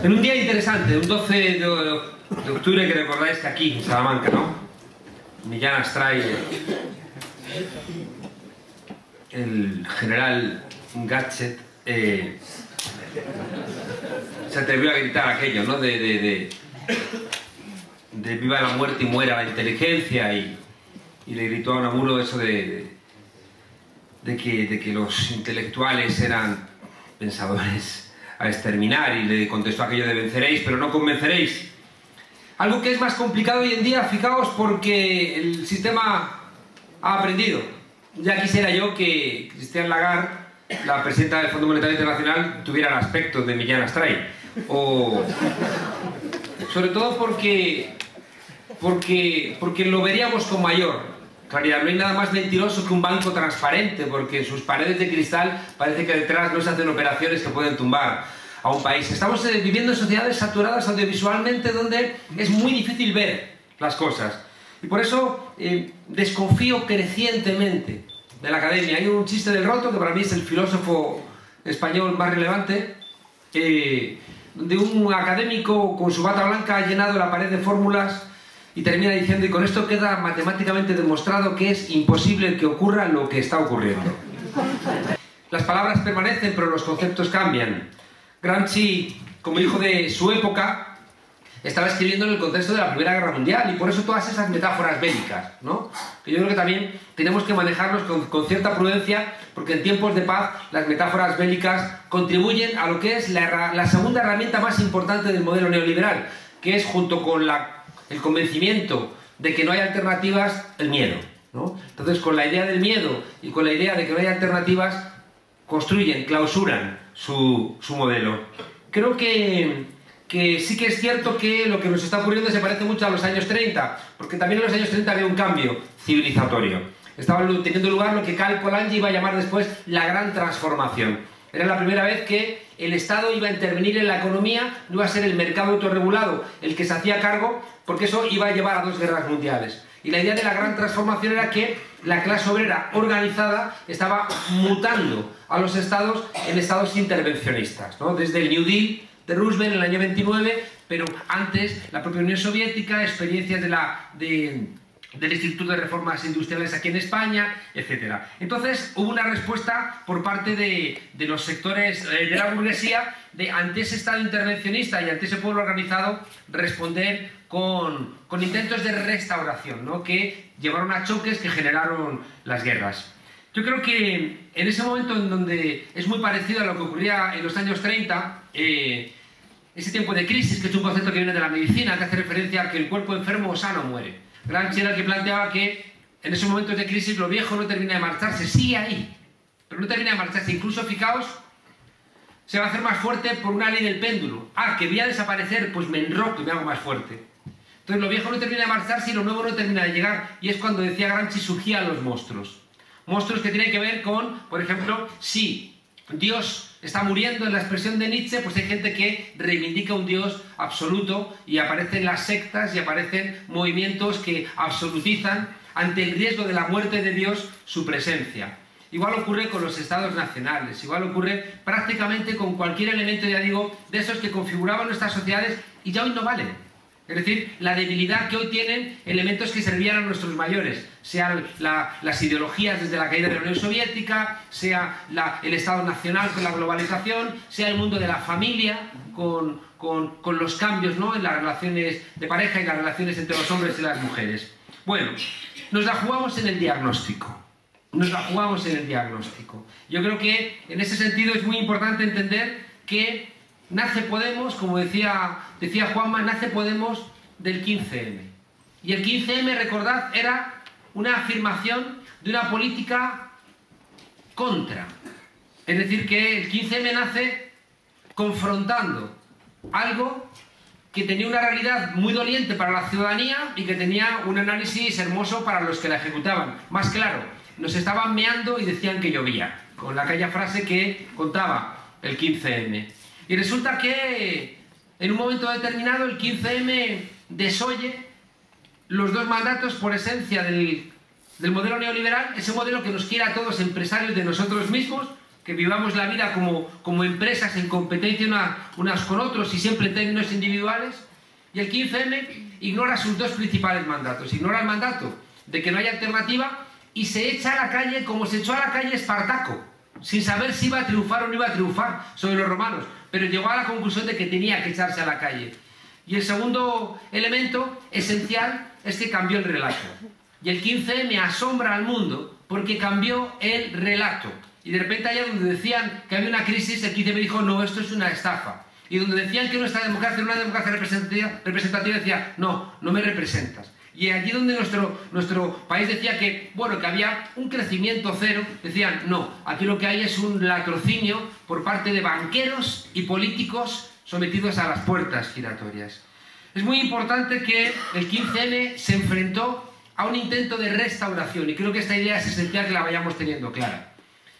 En un día interesante, un 12 de octubre, que recordáis que aquí, en Salamanca, ¿no? Millán Astray, el general Gatchet, se atrevió a gritar aquello, ¿no? De viva la muerte y muera la inteligencia, y le gritó a Unamuno eso de que los intelectuales eran pensadores a exterminar, y le contestó aquello de venceréis, pero no convenceréis. Algo que es más complicado hoy en día, fijaos, porque el sistema ha aprendido. Ya quisiera yo que Christine Lagarde, la presidenta del Fondo Monetario Internacional, tuviera el aspecto de Millán Astray. Sobre todo porque lo veríamos con mayor claridad. No hay nada más mentiroso que un banco transparente, porque en sus paredes de cristal parece que detrás no se hacen operaciones que pueden tumbar a un país. Estamos viviendo en sociedades saturadas audiovisualmente, donde es muy difícil ver las cosas. Y por eso desconfío crecientemente de la academia. Hay un chiste del Roto, que para mí es el filósofo español más relevante, de un académico con su bata blanca ha llenado la pared de fórmulas y termina diciendo: y con esto queda matemáticamente demostrado que es imposible que ocurra lo que está ocurriendo. Las palabras permanecen, pero los conceptos cambian. Gramsci, como hijo de su época, estaba escribiendo en el contexto de la Primera Guerra Mundial, y por eso todas esas metáforas bélicas, ¿no? Que yo creo que también tenemos que manejarlos con cierta prudencia, porque en tiempos de paz las metáforas bélicas contribuyen a lo que es la segunda herramienta más importante del modelo neoliberal, que es, junto con el convencimiento de que no hay alternativas, el miedo, ¿no? Entonces, con la idea del miedo y con la idea de que no hay alternativas, construyen, clausuran su modelo. Creo que sí que es cierto que lo que nos está ocurriendo se parece mucho a los años 30, porque también en los años 30 había un cambio civilizatorio. Estaba teniendo lugar lo que Cal Polanyi iba a llamar después la gran transformación. Era la primera vez que el Estado iba a intervenir en la economía, no iba a ser el mercado autorregulado el que se hacía cargo, porque eso iba a llevar a 2 guerras mundiales. Y la idea de la gran transformación era que la clase obrera organizada estaba mutando a los estados en estados intervencionistas, ¿no? Desde el New Deal de Roosevelt en el año 29, pero antes la propia Unión Soviética, experiencias del Instituto de Reformas Industriales aquí en España, etc. Entonces hubo una respuesta por parte de los sectores de la burguesía, ante ese Estado intervencionista y ante ese pueblo organizado, responder con intentos de restauración, ¿no? Que llevaron a choques que generaron las guerras. Yo creo que en ese momento, en donde es muy parecido a lo que ocurría en los años 30, ese tiempo de crisis, que es un concepto que viene de la medicina, que hace referencia a que el cuerpo enfermo o sano muere. Gramsci era el que planteaba que en esos momentos de crisis lo viejo no termina de marcharse, sigue ahí, pero no termina de marcharse. Incluso, fijaos, se va a hacer más fuerte por una ley del péndulo. Ah, que voy a desaparecer, pues me enroco y me hago más fuerte. Entonces lo viejo no termina de marcharse y lo nuevo no termina de llegar. Y es cuando, decía Gramsci, surgían los monstruos. Monstruos que tienen que ver con, por ejemplo, si Dios está muriendo, en la expresión de Nietzsche, pues hay gente que reivindica un Dios absoluto, y aparecen las sectas y aparecen movimientos que absolutizan, ante el riesgo de la muerte de Dios, su presencia. Igual ocurre con los estados nacionales, igual ocurre prácticamente con cualquier elemento, ya digo, de esos que configuraban nuestras sociedades y ya hoy no valen. Es decir, la debilidad que hoy tienen elementos que servían a nuestros mayores, sean las ideologías desde la caída de la Unión Soviética, sea el Estado nacional con la globalización, sea el mundo de la familia con los cambios, ¿no?, en las relaciones de pareja y las relaciones entre los hombres y las mujeres. Bueno, nos la jugamos en el diagnóstico. Nos la jugamos en el diagnóstico. Yo creo que en ese sentido es muy importante entender que nace Podemos, como decía Juanma, nace Podemos del 15M. Y el 15M, recordad, era una afirmación de una política contra. Es decir, que el 15M nace confrontando algo que tenía una realidad muy doliente para la ciudadanía y que tenía un análisis hermoso para los que la ejecutaban. Más claro, nos estaban meando y decían que llovía, con aquella frase que contaba el 15M. Y resulta que en un momento determinado el 15M desoye los 2 mandatos por esencia del modelo neoliberal, ese modelo que nos quiere a todos empresarios de nosotros mismos, que vivamos la vida como empresas en competencia unas con otros y siempre en términos individuales. Y el 15M ignora sus dos principales mandatos. Ignora el mandato de que no haya alternativa y se echa a la calle como se echó a la calle Espartaco, sin saber si iba a triunfar o no iba a triunfar sobre los romanos, pero llegó a la conclusión de que tenía que echarse a la calle. Y el segundo elemento esencial es que cambió el relato. Y el 15M asombra al mundo porque cambió el relato. Y de repente allá donde decían que había una crisis, el 15M dijo, no, esto es una estafa. Y donde decían que nuestra democracia era una democracia representativa, decía, no, no me representas. Y allí donde nuestro país decía que, bueno, que había un crecimiento cero, decían, no, aquí lo que hay es un latrocinio por parte de banqueros y políticos sometidos a las puertas giratorias. Es muy importante que el 15M se enfrentó a un intento de restauración, y creo que esta idea es esencial que la vayamos teniendo clara.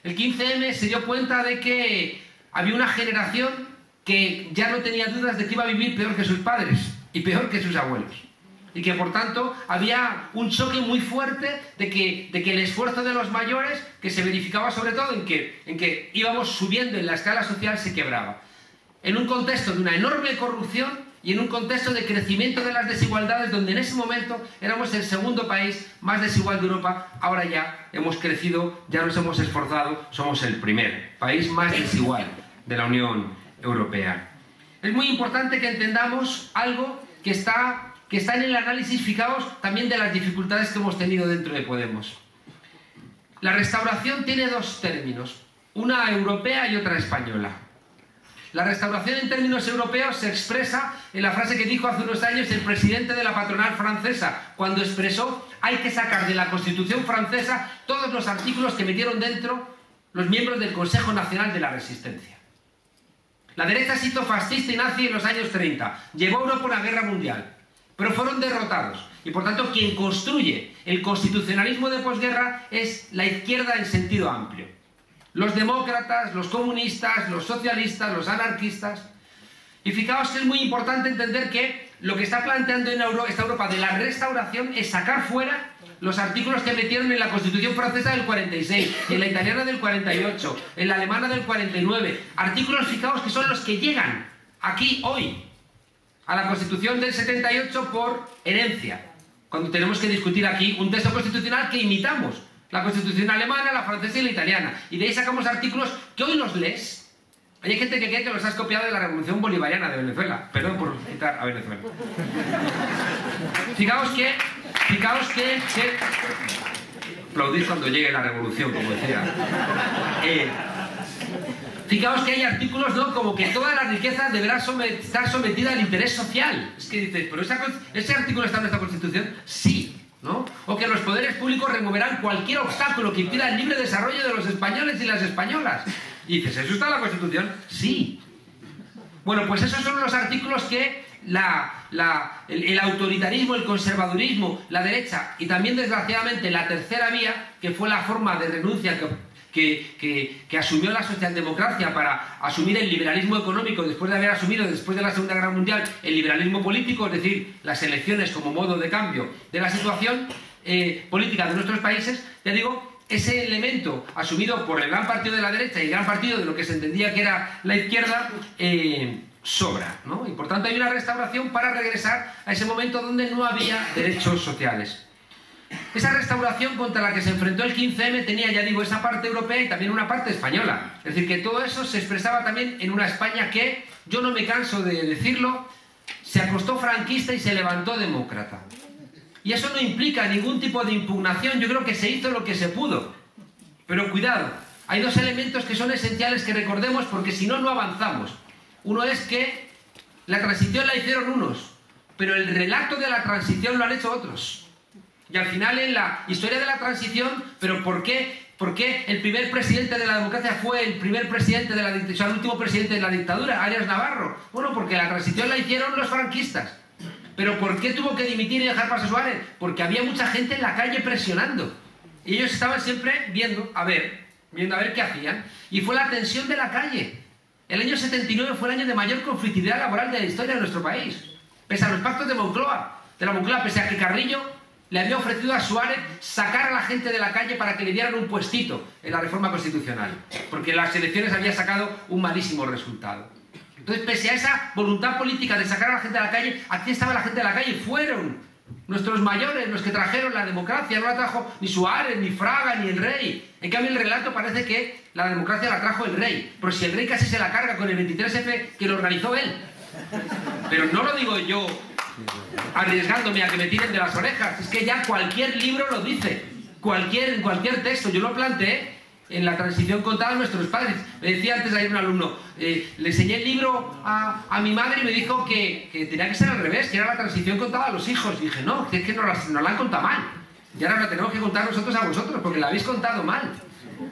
El 15M se dio cuenta de que había una generación que ya no tenía dudas de que iba a vivir peor que sus padres y peor que sus abuelos. Y que por tanto había un choque muy fuerte de que el esfuerzo de los mayores, que se verificaba sobre todo en que íbamos subiendo en la escala social, se quebraba. En un contexto de una enorme corrupción y en un contexto de crecimiento de las desigualdades, donde en ese momento éramos el segundo país más desigual de Europa, ahora ya hemos crecido, ya nos hemos esforzado, somos el primer país más desigual de la Unión Europea. Es muy importante que entendamos algo que está en el análisis, fijaos, también de las dificultades que hemos tenido dentro de Podemos. La restauración tiene dos términos, una europea y otra española. La restauración en términos europeos se expresa en la frase que dijo hace unos años el presidente de la patronal francesa, cuando expresó: hay que sacar de la Constitución francesa todos los artículos que metieron dentro los miembros del Consejo Nacional de la Resistencia. La derecha se hizo fascista y nazi en los años 30, llevó a Europa a una guerra mundial, pero fueron derrotados. Y por tanto, quien construye el constitucionalismo de posguerra es la izquierda en sentido amplio. Los demócratas, los comunistas, los socialistas, los anarquistas. Y fijaos que es muy importante entender que lo que está planteando en esta Europa de la restauración es sacar fuera los artículos que metieron en la Constitución francesa del 46, en la italiana del 48, en la alemana del 49. Artículos, fijaos, que son los que llegan aquí hoy a la Constitución del 78 por herencia, cuando tenemos que discutir aquí un texto constitucional que imitamos. La Constitución alemana, la francesa y la italiana. Y de ahí sacamos artículos que hoy los lees. Hay gente que cree que los has copiado de la Revolución Bolivariana de Venezuela. Perdón por citar a Venezuela. Fijaos que aplaudís cuando llegue la revolución, como decía. Fijaos que hay artículos, ¿no?, como que toda la riqueza deberá estar sometida al interés social. Es que dices, ¿pero ese artículo está en nuestra Constitución? Sí. ¿No? O que los poderes públicos removerán cualquier obstáculo que impida el libre desarrollo de los españoles y las españolas. Y dices, ¿eso está en la Constitución? Sí. Bueno, pues esos son los artículos que el autoritarismo, el conservadurismo, la derecha y también, desgraciadamente, la tercera vía, que fue la forma de renuncia que asumió la socialdemocracia para asumir el liberalismo económico después de haber asumido, después de la Segunda Guerra Mundial, el liberalismo político, es decir, las elecciones como modo de cambio de la situación política de nuestros países. Ya digo, ese elemento asumido por el gran partido de la derecha y el gran partido de lo que se entendía que era la izquierda sobra, ¿no? Y por tanto hay una restauración para regresar a ese momento donde no había derechos sociales. Esa restauración contra la que se enfrentó el 15M tenía, ya digo, esa parte europea y también una parte española. Es decir, que todo eso se expresaba también en una España que, yo no me canso de decirlo, se acostó franquista y se levantó demócrata. Y eso no implica ningún tipo de impugnación, yo creo que se hizo lo que se pudo. Pero cuidado, hay dos elementos que son esenciales que recordemos, porque si no, no avanzamos. Uno es que la transición la hicieron unos, pero el relato de la transición lo han hecho otros. Y al final, en la historia de la transición, ¿pero por qué el primer presidente de la democracia fue el primer presidente de la dictadura, o sea, el último presidente de la dictadura, Arias Navarro? Bueno, porque la transición la hicieron los franquistas. ¿Pero por qué tuvo que dimitir y dejar paso Suárez? Porque había mucha gente en la calle presionando. Y ellos estaban siempre viendo a ver qué hacían. Y fue la tensión de la calle. El año 79 fue el año de mayor conflictividad laboral de la historia de nuestro país. Pese a los pactos de la Moncloa, pese a que Carrillo le había ofrecido a Suárez sacar a la gente de la calle para que le dieran un puestito en la reforma constitucional, porque las elecciones había sacado un malísimo resultado. Entonces, pese a esa voluntad política de sacar a la gente de la calle, aquí estaba la gente de la calle, fueron nuestros mayores los que trajeron la democracia, no la trajo ni Suárez, ni Fraga, ni el rey. En cambio, el relato parece que la democracia la trajo el rey, pero si el rey casi se la carga con el 23F que lo organizó él. Pero no lo digo yo arriesgándome a que me tiren de las orejas, es que ya cualquier libro lo dice, en cualquier texto. Yo lo planteé en la transición contada a nuestros padres. Me decía antes ayer un alumno, le enseñé el libro a mi madre y me dijo que tenía que ser al revés, que era la transición contada a los hijos. Y dije, no, es que nos la han contado mal. Y ahora la tenemos que contar nosotros a vosotros, porque la habéis contado mal.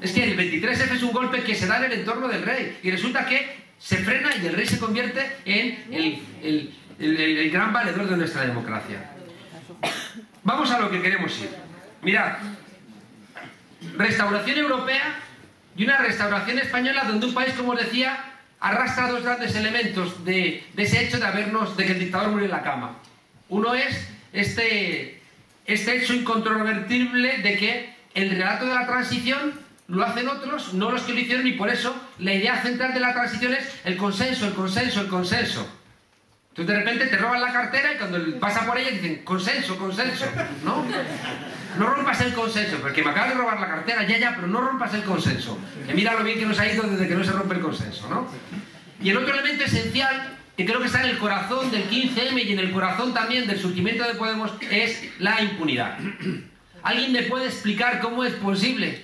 Es que el 23F es un golpe que se da en el entorno del rey. Y resulta que se frena y el rey se convierte en el gran valedor de nuestra democracia. Vamos a lo que queremos ir. Mirad. Restauración europea y una restauración española donde un país, como os decía, arrastra dos grandes elementos de ese hecho de que el dictador murió en la cama. Uno es este hecho incontrovertible de que el relato de la transición lo hacen otros, no los que lo hicieron, y por eso la idea central de la transición es el consenso, el consenso, el consenso. Entonces de repente te roban la cartera y cuando pasa por ella dicen consenso, consenso, ¿no? No rompas el consenso, porque me acabas de robar la cartera, ya, pero no rompas el consenso. Que mira lo bien que nos ha ido desde que no se rompe el consenso, ¿no? Y el otro elemento esencial, que creo que está en el corazón del 15M y en el corazón también del surgimiento de Podemos, es la impunidad. ¿Alguien me puede explicar cómo es posible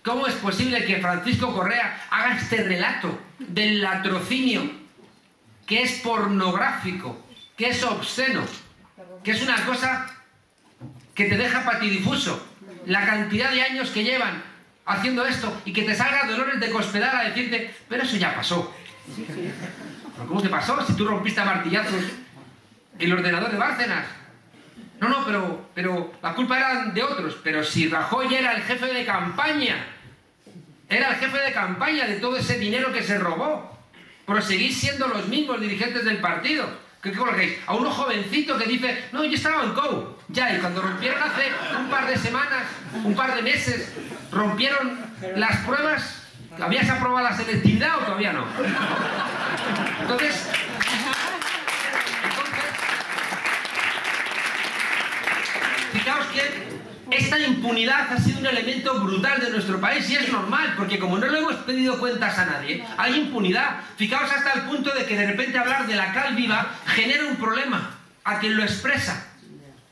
que Francisco Correa haga este relato del latrocinio, que es pornográfico, que es obsceno, que es una cosa que te deja patidifuso, la cantidad de años que llevan haciendo esto, y que te salga Dolores de Cospedal a decirte, pero eso ya pasó? ¿Pero cómo que pasó? Si tú rompiste a martillazos el ordenador de Bárcenas. No, pero la culpa era de otros. Pero si Rajoy era el jefe de campaña, de todo ese dinero que se robó, pero seguís siendo los mismos dirigentes del partido. ¿Qué colocáis? A uno jovencito que dice, no, yo estaba en COU. Ya, y cuando rompieron hace un par de semanas, un par de meses, rompieron las pruebas, ¿habías aprobado la selectividad o todavía no? Entonces, fijaos que esta impunidad ha sido un elemento brutal de nuestro país, y es normal, porque como no le hemos pedido cuentas a nadie, hay impunidad. Fijaos hasta el punto de que de repente hablar de la cal viva genera un problema a quien lo expresa,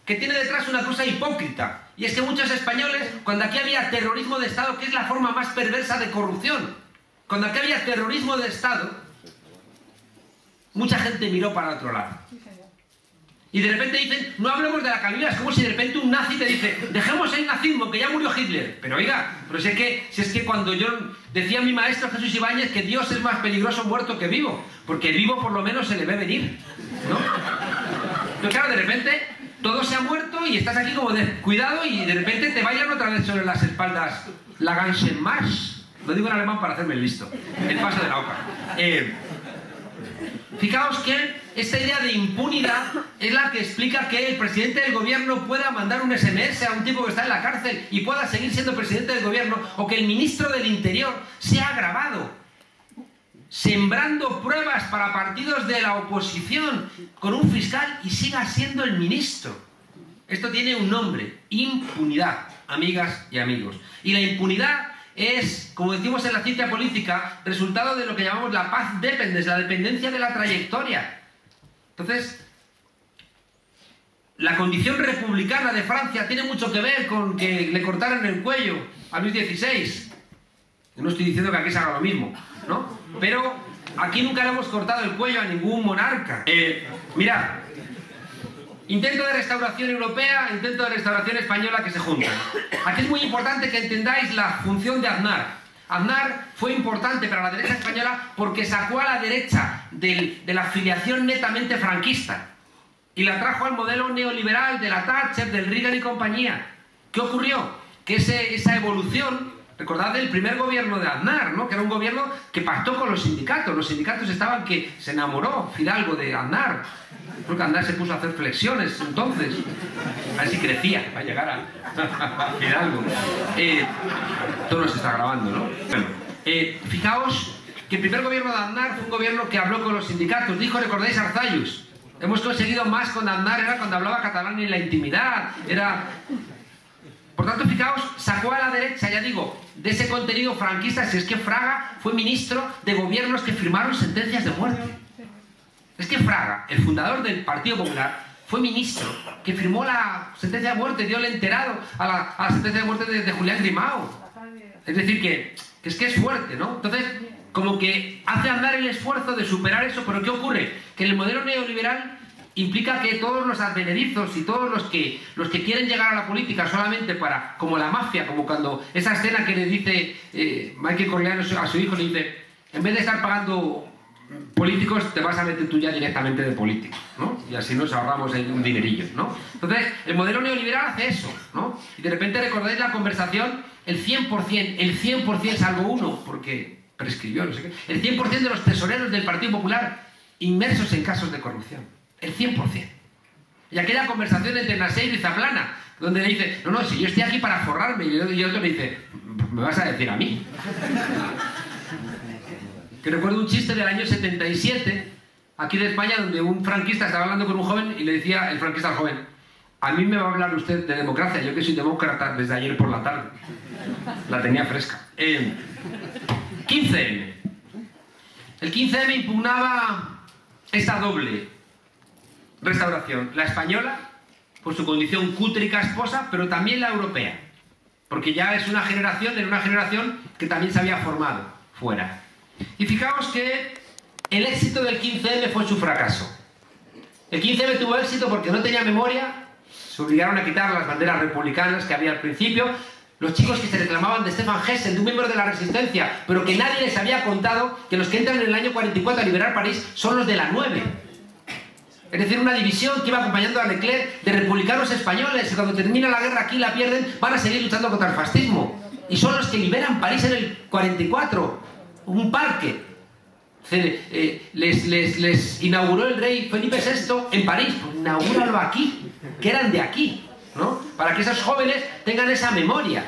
que tiene detrás una cosa hipócrita, y es que muchos españoles, cuando aquí había terrorismo de Estado, que es la forma más perversa de corrupción, cuando aquí había terrorismo de Estado, mucha gente miró para otro lado. Y de repente dicen, no hablemos de la cal viva. Es como si de repente un nazi te dice, dejemos el nazismo, que ya murió Hitler. Pero oiga, si es que cuando yo decía a mi maestro Jesús Ibáñez que Dios es más peligroso muerto que vivo, porque vivo por lo menos se le ve venir, ¿no? Entonces claro, de repente todo se ha muerto y estás aquí como descuidado, y de repente te bailan otra vez sobre las espaldas la Ganschen Marsch. Lo digo en alemán para hacerme el listo. El paso de la oca. Fijaos que esta idea de impunidad es la que explica que el presidente del gobierno pueda mandar un SMS a un tipo que está en la cárcel y pueda seguir siendo presidente del gobierno, o que el ministro del Interior sea grabado sembrando pruebas para partidos de la oposición con un fiscal y siga siendo el ministro. Esto tiene un nombre: impunidad, amigas y amigos. Y la impunidad es, como decimos en la ciencia política, resultado de lo que llamamos la path dependence, la dependencia de la trayectoria. Entonces, la condición republicana de Francia tiene mucho que ver con que le cortaran el cuello a Luis XVI. Yo no estoy diciendo que aquí se haga lo mismo, ¿no? Pero aquí nunca le hemos cortado el cuello a ningún monarca. Mirad, intento de restauración europea, intento de restauración española que se juntan. Aquí es muy importante que entendáis la función de Aznar. Aznar fue importante para la derecha española porque sacó a la derecha de la afiliación netamente franquista y la trajo al modelo neoliberal de la Thatcher, del Reagan y compañía. ¿Qué ocurrió? Que esa evolución Recordad el primer gobierno de Aznar, ¿no? Que era un gobierno que pactó con los sindicatos. Los sindicatos estaban que se enamoró Fidalgo de Aznar. Creo que Aznar se puso a hacer flexiones entonces. A ver si crecía para llegar a Fidalgo. Todo nos está grabando, ¿no? Bueno, fijaos que el primer gobierno de Aznar fue un gobierno que habló con los sindicatos. Dijo, ¿recordáis Arzallus? Hemos conseguido más con Aznar, era cuando hablaba catalán en la intimidad. Por tanto, fijaos, sacó a la derecha, ya digo, de ese contenido franquista, si es que Fraga fue ministro de gobiernos que firmaron sentencias de muerte. Es que Fraga, el fundador del Partido Popular, fue ministro que firmó la sentencia de muerte, dio el enterado a la sentencia de muerte de Julián Grimao. Es decir, que es fuerte, ¿no? Entonces, como que hace andar el esfuerzo de superar eso, pero ¿qué ocurre? Que en el modelo neoliberal implica que todos los advenedizos y todos los que quieren llegar a la política solamente para, como la mafia, como cuando esa escena que le dice Michael Corleone a su hijo, le dice, en vez de estar pagando políticos, te vas a meter tú ya directamente de político, ¿no? Y así nos ahorramos un dinerillo, ¿no? Entonces, el modelo neoliberal hace eso, ¿no? Y de repente recordáis la conversación, el 100%, salvo uno, porque prescribió, no sé qué, el 100% de los tesoreros del Partido Popular inmersos en casos de corrupción. El 100%. Y aquella conversación entre Naseiro y Zaplana, donde le dice, no, si yo estoy aquí para forrarme, y otro le dice, ¿me vas a decir a mí? Que recuerdo un chiste del año 77, aquí de España, donde un franquista estaba hablando con un joven y le decía el franquista al joven, a mí me va a hablar usted de democracia, yo que soy demócrata desde ayer por la tarde. La tenía fresca. 15M. El 15M impugnaba esta doble restauración, la española, por su condición cutre y casposa, pero también la europea, porque ya es una generación, era una generación que también se había formado fuera. Y fijaos que el éxito del 15M fue su fracaso. El 15M tuvo éxito porque no tenía memoria, se obligaron a quitar las banderas republicanas que había al principio, los chicos que se reclamaban de Stefan Hessel, de un miembro de la Resistencia, pero que nadie les había contado que los que entran en el año 44 a liberar París son los de la 9. Es decir, una división que iba acompañando a Leclerc de republicanos españoles, que cuando termina la guerra aquí la pierden, van a seguir luchando contra el fascismo. Y son los que liberan París en el 44, un parque. Les inauguró el rey Felipe VI en París, pues inaugúralo aquí, que eran de aquí, ¿no? Para que esos jóvenes tengan esa memoria.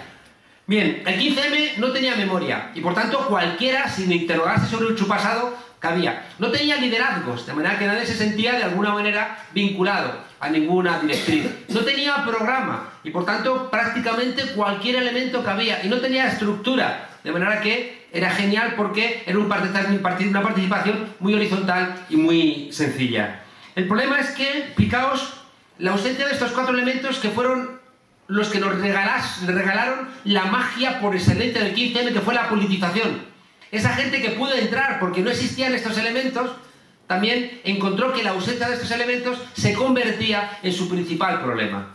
Bien, el 15M no tenía memoria, y por tanto cualquiera, sin interrogarse sobre su pasado, cabía. No tenía liderazgos, de manera que nadie se sentía de alguna manera vinculado a ninguna directriz. No tenía programa, y por tanto prácticamente cualquier elemento cabía. Y no tenía estructura, de manera que era genial porque era una participación muy horizontal y muy sencilla. El problema es que, fijaos, la ausencia de estos cuatro elementos que fueron los que nos regalaron la magia por excelencia del 15M, que fue la politización. Esa gente que pudo entrar porque no existían estos elementos, también encontró que la ausencia de estos elementos se convertía en su principal problema.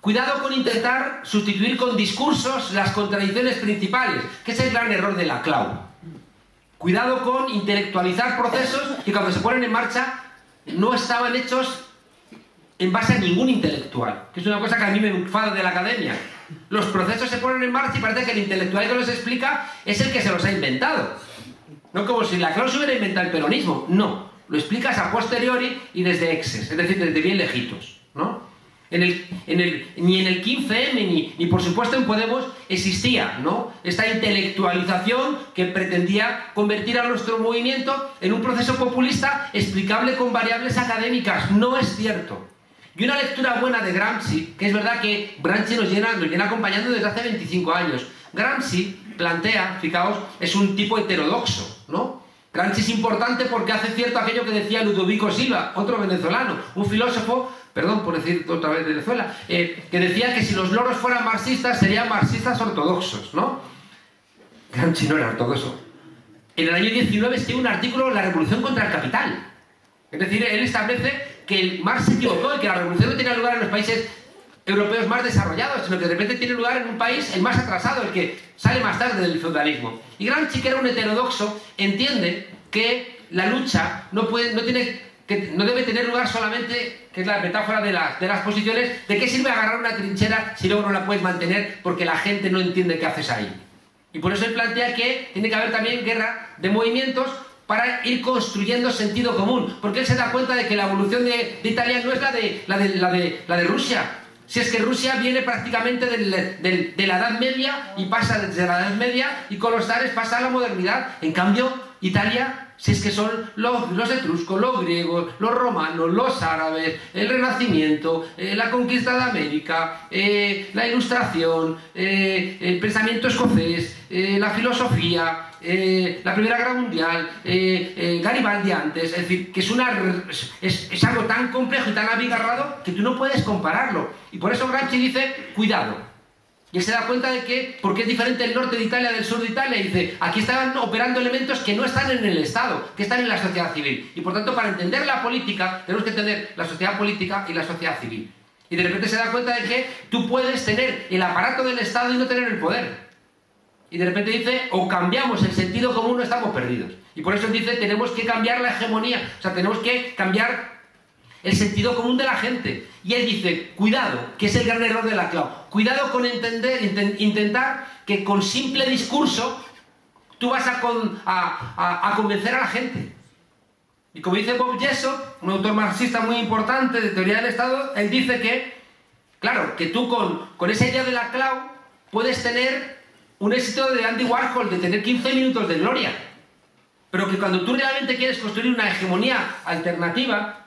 Cuidado con intentar sustituir con discursos las contradicciones principales, que es el gran error de la Clau. Cuidado con intelectualizar procesos que cuando se ponen en marcha no estaban hechos en base a ningún intelectual, que es una cosa que a mí me enfada de la academia. Los procesos se ponen en marcha y parece que el intelectual que los explica es el que se los ha inventado. No como si la Clau se hubiera inventado el peronismo. No, lo explicas a posteriori y desde exes, es decir, desde bien lejitos, ¿no? Ni en el 15M ni por supuesto en Podemos existía, ¿no?, esta intelectualización que pretendía convertir a nuestro movimiento en un proceso populista explicable con variables académicas. No es cierto. Y una lectura buena de Gramsci, que es verdad que Gramsci nos viene acompañando desde hace 25 años. Gramsci plantea, fijaos, es un tipo heterodoxo, ¿no? Gramsci es importante porque hace cierto aquello que decía Ludovico Silva, otro venezolano, un filósofo, perdón por decir otra vez Venezuela, que decía que si los loros fueran marxistas, serían marxistas ortodoxos, ¿no? Gramsci no era ortodoxo. En el año 19 escribe un artículo, La revolución contra el capital. Es decir, él establece que Marx se equivocó y que la revolución no tenía lugar en los países europeos más desarrollados, sino que de repente tiene lugar en un país el más atrasado, el que sale más tarde del feudalismo. Y Gramsci, que era un heterodoxo, entiende que la lucha no debe tener lugar solamente, que es la metáfora de las posiciones, de qué sirve agarrar una trinchera si luego no la puedes mantener porque la gente no entiende qué haces ahí. Y por eso él plantea que tiene que haber también guerra de movimientos para ir construyendo sentido común, porque él se da cuenta de que la evolución de Italia no es la de Rusia. Si es que Rusia viene prácticamente de la Edad Media y pasa desde la Edad Media y con los zares pasa a la modernidad. En cambio, Italia, si es que son los etruscos, los griegos, los romanos, los árabes, el Renacimiento, la conquista de América, la Ilustración, el pensamiento escocés, la filosofía, la Primera Guerra Mundial, Garibaldi antes, es decir, que es algo tan complejo y tan abigarrado que tú no puedes compararlo. Y por eso Gramsci dice, cuidado. Y él se da cuenta de que, porque es diferente el norte de Italia del sur de Italia, y dice, aquí estaban operando elementos que no están en el Estado, que están en la sociedad civil. Y por tanto, para entender la política, tenemos que entender la sociedad política y la sociedad civil. Y de repente se da cuenta de que tú puedes tener el aparato del Estado y no tener el poder. Y de repente dice, o cambiamos el sentido común o estamos perdidos. Y por eso dice, tenemos que cambiar la hegemonía, o sea, tenemos que cambiar el sentido común de la gente. Y él dice, cuidado, que es el gran error de la CLAU, cuidado con intentar que con simple discurso tú vas a convencer a la gente. Y como dice Bob Jessop, un autor marxista muy importante de teoría del Estado, él dice que, claro, que tú con esa idea de la CLAU puedes tener un éxito de Andy Warhol, de tener 15 minutos de gloria, pero que cuando tú realmente quieres construir una hegemonía alternativa,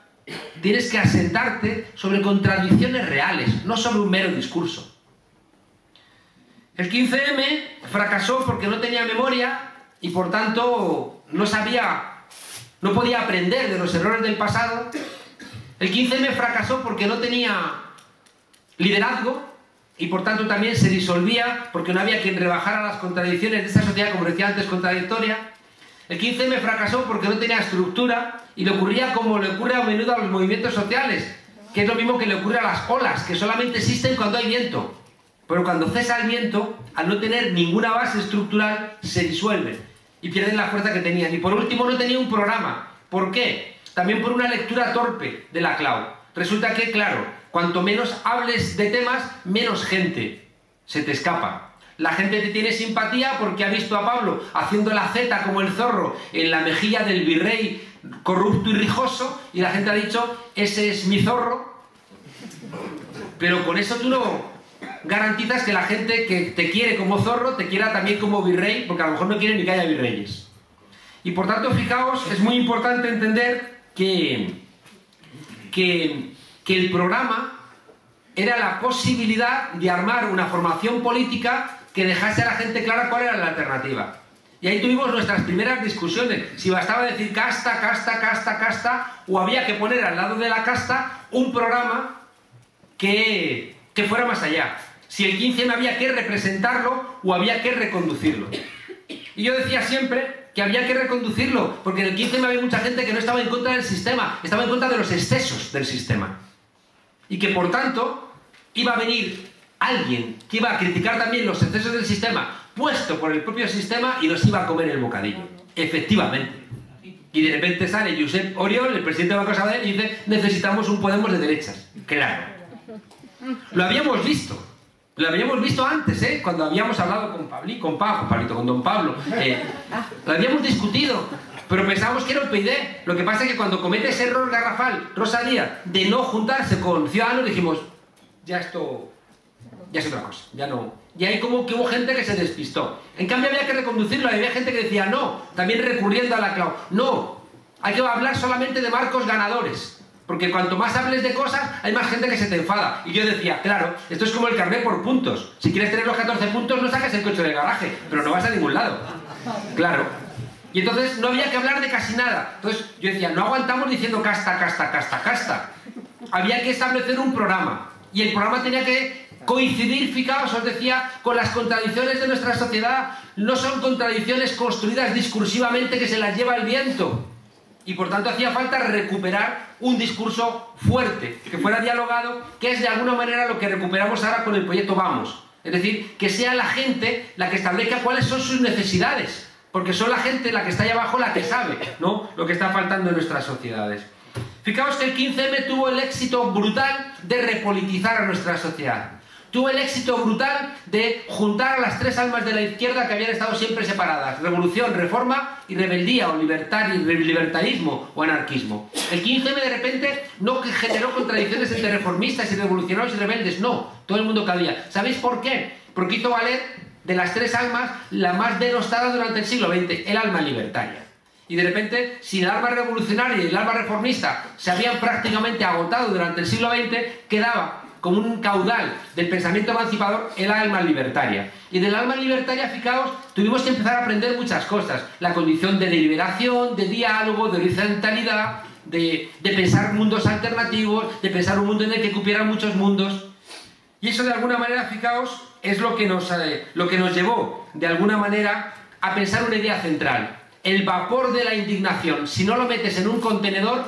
tienes que asentarte sobre contradicciones reales, no sobre un mero discurso. El 15M fracasó porque no tenía memoria y por tanto no podía aprender de los errores del pasado. El 15M fracasó porque no tenía liderazgo y por tanto también se disolvía porque no había quien rebajara las contradicciones de esta sociedad, como decía antes, contradictoria. El 15M fracasó porque no tenía estructura y le ocurría como le ocurre a menudo a los movimientos sociales, que es lo mismo que le ocurre a las olas, que solamente existen cuando hay viento. Pero cuando cesa el viento, al no tener ninguna base estructural, se disuelven y pierden la fuerza que tenían. Y por último, no tenía un programa. ¿Por qué? También por una lectura torpe de la CLAU. Resulta que, claro, cuanto menos hables de temas, menos gente se te escapa. La gente te tiene simpatía porque ha visto a Pablo haciendo la Z como el zorro en la mejilla del virrey corrupto y rijoso y la gente ha dicho, ese es mi zorro. Pero con eso tú no garantizas que la gente que te quiere como zorro te quiera también como virrey, porque a lo mejor no quiere ni que haya virreyes. Y por tanto, fijaos, es muy importante entender que el programa era la posibilidad de armar una formación política que dejase a la gente clara cuál era la alternativa. Y ahí tuvimos nuestras primeras discusiones, si bastaba decir casta, casta, casta, casta, o había que poner al lado de la casta un programa que fuera más allá. Si el 15M había que representarlo o había que reconducirlo. Y yo decía siempre que había que reconducirlo, porque en el 15M había mucha gente que no estaba en contra del sistema, estaba en contra de los excesos del sistema. Y que por tanto iba a venir alguien que iba a criticar también los excesos del sistema puesto por el propio sistema y nos iba a comer el bocadillo. Efectivamente. Y de repente sale Josep Oriol, el presidente de Banco Sabadell, y dice, necesitamos un Podemos de derechas. Claro. Lo habíamos visto. Lo habíamos visto antes, cuando habíamos hablado con don Pablo. Lo habíamos discutido. Pero pensábamos que era un PID. Lo que pasa es que cuando comete ese error garrafal, Rosa Díaz, de no juntarse con Ciudadanos, dijimos, ya esto ya es otra cosa, ya no. Y ahí como que hubo gente que se despistó. En cambio había que reconducirlo, había gente que decía no, también recurriendo a la CLAU. No, hay que hablar solamente de marcos ganadores. Porque cuanto más hables de cosas, hay más gente que se te enfada. Y yo decía, claro, esto es como el carnet por puntos. Si quieres tener los 14 puntos, no saques el coche del garaje, pero no vas a ningún lado. Claro. Y entonces no había que hablar de casi nada. Entonces yo decía, no aguantamos diciendo casta, casta, casta, casta. Había que establecer un programa. Y el programa tenía que coincidir, fijaos, os decía, con las contradicciones de nuestra sociedad. No son contradicciones construidas discursivamente que se las lleva el viento. Y por tanto hacía falta recuperar un discurso fuerte, que fuera dialogado, que es de alguna manera lo que recuperamos ahora con el proyecto Vamos. Es decir, que sea la gente la que establezca cuáles son sus necesidades, porque son la gente la que está ahí abajo la que sabe, ¿no?, lo que está faltando en nuestras sociedades. Fijaos que el 15M tuvo el éxito brutal de repolitizar a nuestra sociedad. tuvo el éxito brutal de juntar a las tres almas de la izquierda que habían estado siempre separadas: revolución, reforma y rebeldía, o libertarismo o anarquismo. El 15M de repente no generó contradicciones entre reformistas y revolucionarios y rebeldes, no, todo el mundo cabía. ¿Sabéis por qué? Porque hizo valer de las tres almas la más denostada durante el siglo XX, el alma libertaria. Y de repente, si el alma revolucionaria y el alma reformista se habían prácticamente agotado durante el siglo XX, quedaba como un caudal del pensamiento emancipador el alma libertaria. Y del alma libertaria, fijaos, tuvimos que empezar a aprender muchas cosas: la condición de deliberación, de diálogo, de horizontalidad, de pensar mundos alternativos, de pensar un mundo en el que cupieran muchos mundos. Y eso, de alguna manera, fijaos, es lo que nos llevó, de alguna manera, a pensar una idea central. El vapor de la indignación, si no lo metes en un contenedor,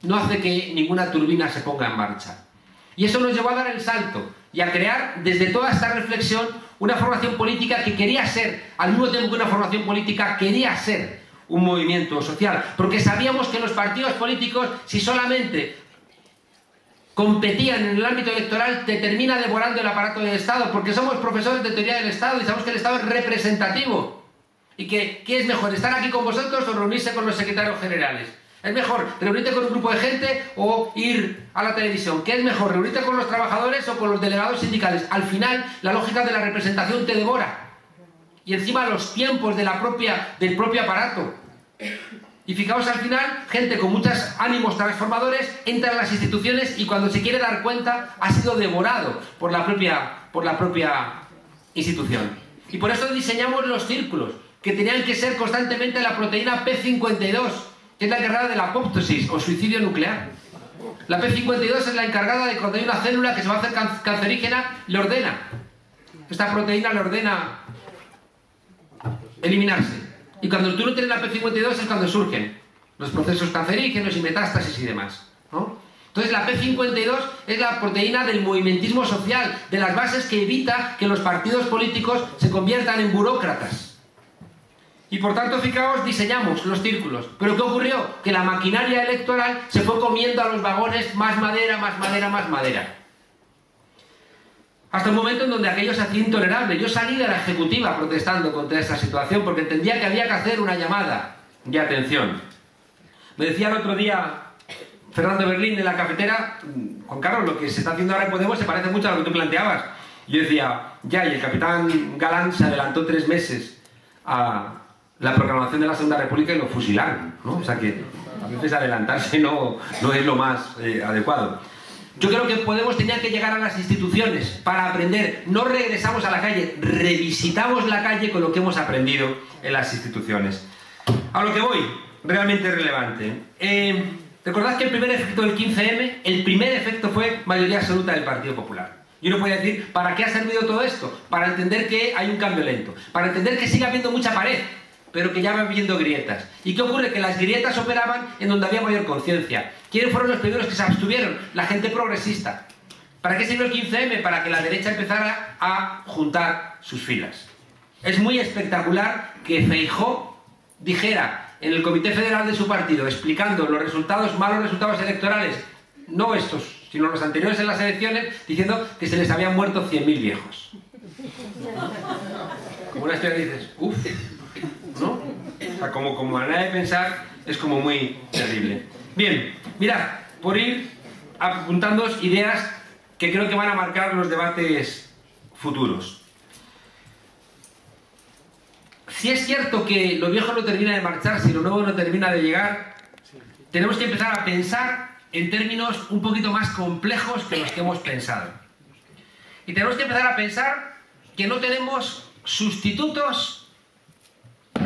no hace que ninguna turbina se ponga en marcha. Y eso nos llevó a dar el salto y a crear, desde toda esta reflexión, una formación política que quería ser, al mismo tiempo que una formación política, quería ser un movimiento social. Porque sabíamos que los partidos políticos, si solamente competían en el ámbito electoral, te termina devorando el aparato del Estado, porque somos profesores de teoría del Estado y sabemos que el Estado es representativo. Y que, ¿qué es mejor, estar aquí con vosotros o reunirse con los secretarios generales? ¿Es mejor reunirte con un grupo de gente o ir a la televisión? ¿Qué es mejor, reunirte con los trabajadores o con los delegados sindicales? Al final, la lógica de la representación te devora. Y encima los tiempos de del propio aparato. Y fijaos, al final, gente con muchos ánimos transformadores entra en las instituciones y cuando se quiere dar cuenta ha sido devorado por la propia institución. Y por eso diseñamos los círculos, que tenían que ser constantemente la proteína P52, que es la encargada de la apoptosis o suicidio nuclear. La P52 es la encargada de cuando hay una célula que se va a hacer cancerígena, le ordena. Esta proteína le ordena eliminarse. Y cuando tú no tienes la P52 es cuando surgen los procesos cancerígenos y metástasis y demás, ¿no? Entonces la P52 es la proteína del movimentismo social, de las bases que evita que los partidos políticos se conviertan en burócratas. Y por tanto, fijaos, diseñamos los círculos. ¿Pero qué ocurrió? Que la maquinaria electoral se fue comiendo a los vagones más madera, más madera, más madera. Hasta un momento en donde aquello se hacía intolerable. Yo salí de la ejecutiva protestando contra esa situación porque entendía que había que hacer una llamada de atención. Me decía el otro día Fernando Berlín en la cafetera: Juan Carlos, lo que se está haciendo ahora en Podemos se parece mucho a lo que tú planteabas. Yo decía, ya, y el capitán Galán se adelantó 3 meses a la proclamación de la Segunda República y lo fusilaron, ¿no? O sea que a veces adelantarse no es lo más adecuado. Yo creo que Podemos tenía que llegar a las instituciones para aprender. No regresamos a la calle, revisitamos la calle con lo que hemos aprendido en las instituciones. A lo que voy, realmente relevante. Recordad que el primer efecto del 15M, el primer efecto fue mayoría absoluta del Partido Popular. Y uno puede decir, ¿para qué ha servido todo esto? Para entender que hay un cambio lento, para entender que sigue habiendo mucha pared, pero que ya va habiendo grietas. ¿Y qué ocurre? Que las grietas operaban en donde había mayor conciencia. ¿Quiénes fueron los primeros que se abstuvieron? La gente progresista. ¿Para qué sirvió el 15M? Para que la derecha empezara a juntar sus filas. Es muy espectacular que Feijóo dijera en el Comité Federal de su partido, explicando los malos resultados electorales, no estos, sino los anteriores en las elecciones, diciendo que se les habían muerto 100.000 viejos. Como una historia que dices, uff, ¿no? O sea, como manera de pensar es como muy terrible. Bien, mirad, por ir apuntándoos ideas que creo que van a marcar los debates futuros. Si es cierto que lo viejo no termina de marcharse y lo nuevo no termina de llegar, tenemos que empezar a pensar en términos un poquito más complejos que los que hemos pensado. Y tenemos que empezar a pensar que no tenemos sustitutos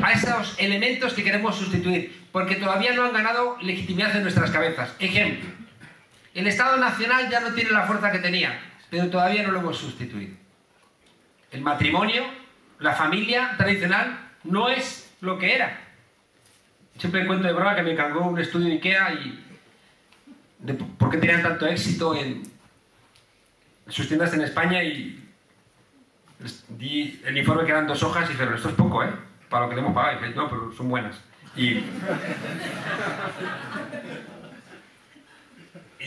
a esos elementos que queremos sustituir, porque todavía no han ganado legitimidad en nuestras cabezas. Ejemplo, el Estado Nacional ya no tiene la fuerza que tenía, pero todavía no lo hemos sustituido. El matrimonio, la familia tradicional, no es lo que era. Siempre cuento de broma que me encargó un estudio de IKEA y de por qué tenían tanto éxito en sus tiendas en España, y les di el informe que eran 2 hojas y dijeron, esto es poco, para lo que le hemos pagado. Y dije, no, pero son buenas. Y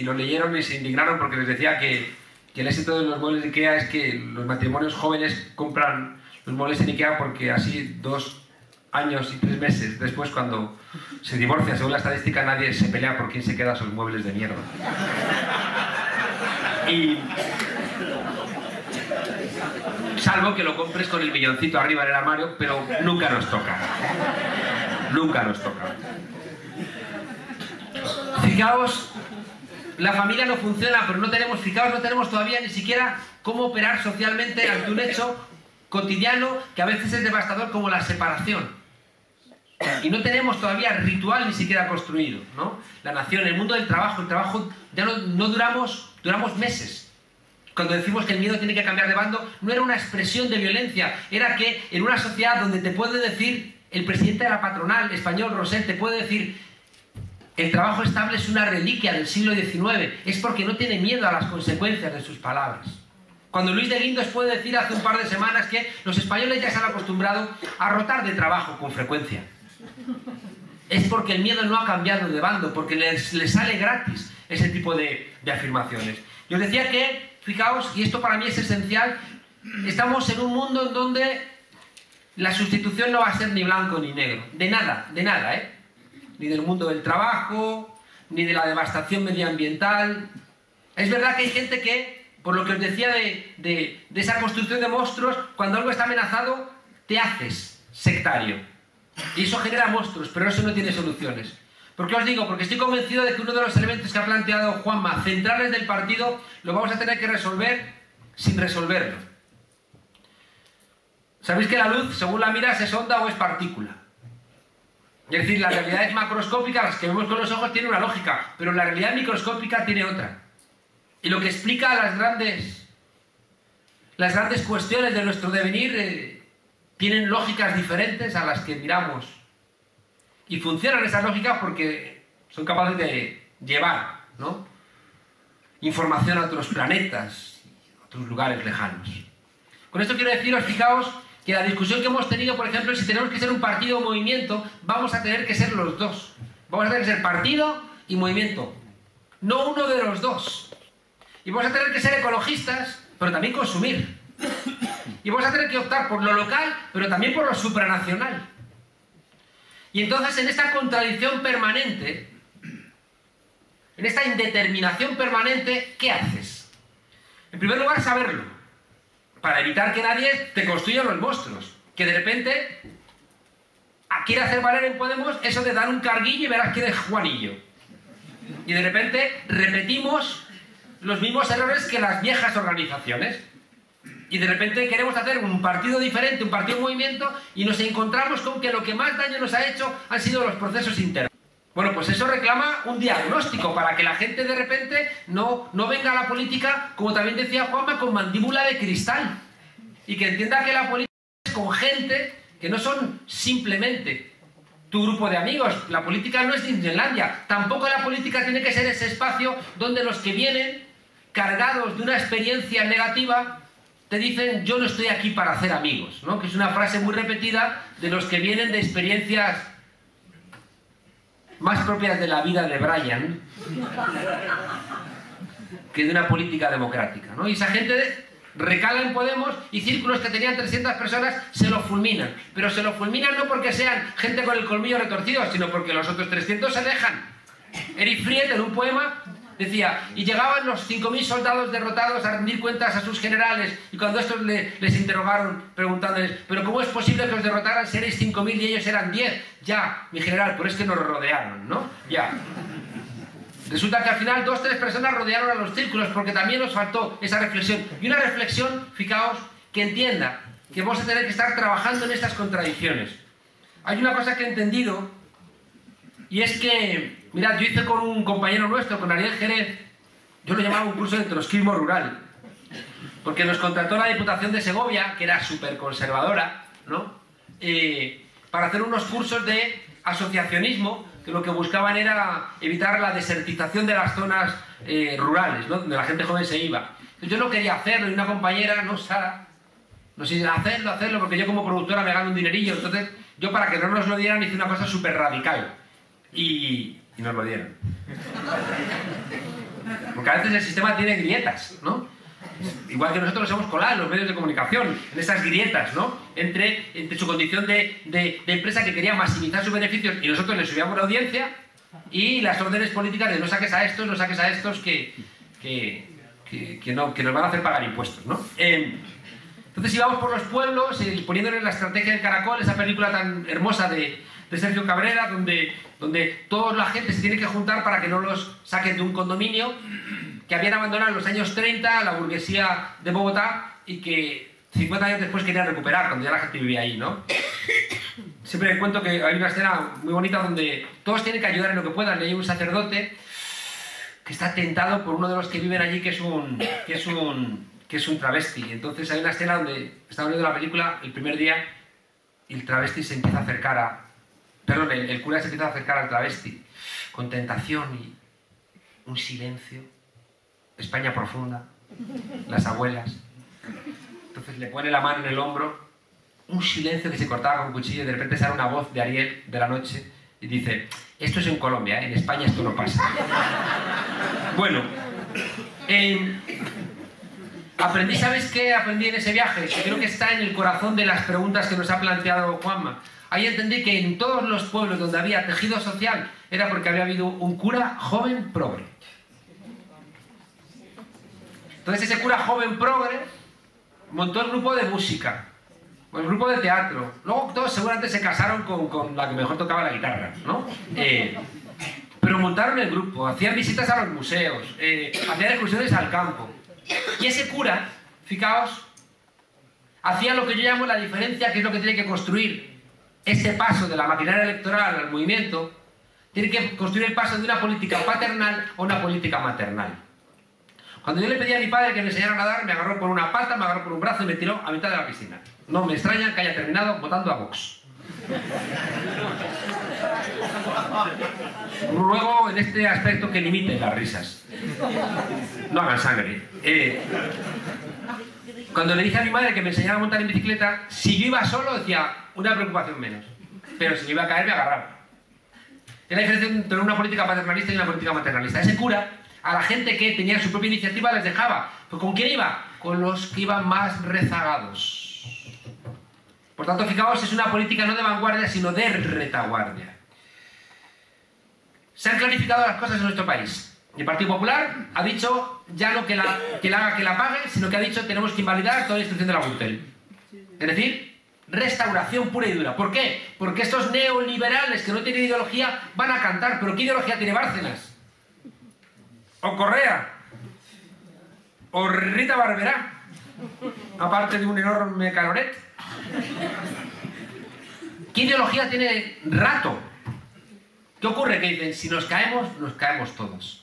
lo leyeron y se indignaron porque les decía que que el éxito de los muebles de IKEA es que los matrimonios jóvenes compran los muebles en IKEA porque así 2 años y 3 meses después, cuando se divorcia, según la estadística, nadie se pelea por quién se queda esos muebles de mierda. Y... salvo que lo compres con el milloncito arriba en el armario, pero nunca nos toca. Nunca nos toca. Fijaos, la familia no funciona, pero no tenemos todavía ni siquiera cómo operar socialmente ante un hecho cotidiano que a veces es devastador, como la separación. Y no tenemos todavía ritual ni siquiera construido, ¿no? La nación, el mundo del trabajo, el trabajo ya no duramos meses. Cuando decimos que el miedo tiene que cambiar de bando, no era una expresión de violencia, era que en una sociedad donde te puede decir el presidente de la patronal español, Rosell, te puede decir: el trabajo estable es una reliquia del siglo XIX, es porque no tiene miedo a las consecuencias de sus palabras. Cuando Luis de Guindos puede decir hace un par de semanas que los españoles ya se han acostumbrado a rotar de trabajo con frecuencia, es porque el miedo no ha cambiado de bando, porque les sale gratis ese tipo de afirmaciones. Yo os decía que, fijaos, y esto para mí es esencial, estamos en un mundo en donde la sustitución no va a ser ni blanco ni negro, de nada, ¿eh? Ni del mundo del trabajo, ni de la devastación medioambiental. Es verdad que hay gente que, por lo que os decía de esa construcción de monstruos, cuando algo está amenazado, te haces sectario. Y eso genera monstruos, pero eso no tiene soluciones. ¿Por qué os digo? Porque estoy convencido de que uno de los elementos que ha planteado Juanma, centrales del partido, lo vamos a tener que resolver sin resolverlo. ¿Sabéis que la luz, según la miras, es onda o es partícula? Es decir, la realidad es macroscópica, las que vemos con los ojos tiene una lógica, pero la realidad microscópica tiene otra. Y lo que explica las grandes cuestiones de nuestro devenir tienen lógicas diferentes a las que miramos. Y funcionan esas lógicas porque son capaces de llevar, ¿no?, información a otros planetas, a otros lugares lejanos. Con esto quiero deciros, fijaos, que la discusión que hemos tenido, por ejemplo, si tenemos que ser un partido o movimiento, vamos a tener que ser los dos. Vamos a tener que ser partido y movimiento, no uno de los dos. Y vamos a tener que ser ecologistas, pero también consumir. Y vamos a tener que optar por lo local, pero también por lo supranacional. Y entonces, en esta contradicción permanente, en esta indeterminación permanente, ¿qué haces? En primer lugar, saberlo, para evitar que nadie te construya los monstruos. Que de repente quiere hacer valer en Podemos eso de dar un carguillo y verás quién es Juanillo. Y de repente repetimos los mismos errores que las viejas organizaciones. Y de repente queremos hacer un partido diferente, un partido movimiento, y nos encontramos con que lo que más daño nos ha hecho han sido los procesos internos. Bueno, pues eso reclama un diagnóstico para que la gente de repente no venga a la política, como también decía Juanma, con mandíbula de cristal. Y que entienda que la política es con gente que no son simplemente tu grupo de amigos. La política no es Disneylandia. Tampoco la política tiene que ser ese espacio donde los que vienen cargados de una experiencia negativa te dicen: yo no estoy aquí para hacer amigos, ¿no? Que es una frase muy repetida de los que vienen de experiencias más propias de la vida de Brian que de una política democrática, ¿no? Y esa gente recala en Podemos, y círculos que tenían 300 personas se lo fulminan. Pero se lo fulminan no porque sean gente con el colmillo retorcido, sino porque los otros 300 se dejan. Erich Fried, en un poema, decía: y llegaban los 5.000 soldados derrotados a rendir cuentas a sus generales, y cuando estos les interrogaron preguntándoles: ¿pero cómo es posible que os derrotaran si erais 5.000 y ellos eran 10? Ya, mi general, pero es que nos rodearon, ¿no? Ya. Resulta que al final 2 o 3 personas rodearon a los círculos, porque también nos faltó esa reflexión. Y una reflexión, fijaos, que entienda que vamos a tener que estar trabajando en estas contradicciones. Hay una cosa que he entendido, y es que, mirad, yo hice con un compañero nuestro, con Ariel Jerez, yo lo llamaba un curso de trotskismo rural, porque nos contrató la Diputación de Segovia, que era súper conservadora, ¿no?, para hacer unos cursos de asociacionismo, que lo que buscaban era evitar la desertización de las zonas rurales, ¿no?, donde la gente joven se iba. Entonces yo no quería hacerlo, y una compañera, no, Sara, nos dice: hacerlo, porque yo como productora me gano un dinerillo. Entonces yo, para que no nos lo dieran, hice una cosa súper radical. Y nos lo dieron. Porque a veces el sistema tiene grietas, ¿no? Igual que nosotros nos hemos colado en los medios de comunicación, en esas grietas, ¿no? Entre su condición de empresa que quería maximizar sus beneficios y nosotros le subíamos la audiencia, y las órdenes políticas de no saques a estos, no saques a estos que nos van a hacer pagar impuestos, ¿no? Entonces íbamos por los pueblos poniéndoles la estrategia del caracol, esa película tan hermosa de Sergio Cabrera, donde toda la gente se tiene que juntar para que no los saquen de un condominio que habían abandonado en los años 30 la burguesía de Bogotá y que 50 años después querían recuperar, cuando ya la gente vivía ahí, ¿no? Siempre cuento que hay una escena muy bonita donde todos tienen que ayudar en lo que puedan. Y hay un sacerdote que está tentado por uno de los que viven allí, que es un travesti. Entonces hay una escena donde está viendo la película el primer día y el travesti se empieza a acercar Perdón, el cura se empieza a acercar al travesti con tentación y un silencio. España profunda, las abuelas. Entonces le pone la mano en el hombro, un silencio que se cortaba con cuchillo y de repente sale una voz de Ariel de la noche y dice: esto es en Colombia, en España esto no pasa. Bueno, aprendí, ¿sabes qué aprendí en ese viaje? Que creo que está en el corazón de las preguntas que nos ha planteado Juanma. Ahí entendí que en todos los pueblos donde había tejido social era porque había habido un cura joven progre. Entonces ese cura joven progre montó el grupo de música, o el grupo de teatro. Luego todos seguramente se casaron con la que mejor tocaba la guitarra, ¿no? Pero montaron el grupo, hacían visitas a los museos, hacían excursiones al campo. Y ese cura, fijaos, hacía lo que yo llamo la diferencia, que es lo que tiene que construir ese paso de la maquinaria electoral al movimiento. Tiene que construir el paso de una política paternal a una política maternal. Cuando yo le pedí a mi padre que me enseñara a nadar, me agarró por una pata, me agarró por un brazo y me tiró a mitad de la piscina. No me extraña que haya terminado votando a Vox. Ruego en este aspecto que limiten las risas. No hagan sangre. Cuando le dije a mi madre que me enseñara a montar en bicicleta, si yo iba solo decía, una preocupación menos. Pero si me iba a caer, me agarraba. Es la diferencia entre una política paternalista y una política maternalista. Ese cura, a la gente que tenía su propia iniciativa, les dejaba. ¿Pues con quién iba? Con los que iban más rezagados. Por tanto, fijaos, es una política no de vanguardia, sino de retaguardia. Se han clarificado las cosas en nuestro país. El Partido Popular ha dicho ya no que la haga, que la pague, sino que ha dicho tenemos que invalidar toda la instrucción de la Gürtel. Es decir, restauración pura y dura. ¿Por qué? Porque estos neoliberales que no tienen ideología van a cantar. ¿Pero qué ideología tiene Bárcenas? ¿O Correa? ¿O Rita Barberá? Aparte de un enorme caloret. ¿Qué ideología tiene Rato? ¿Qué ocurre? Que dicen, si nos caemos todos.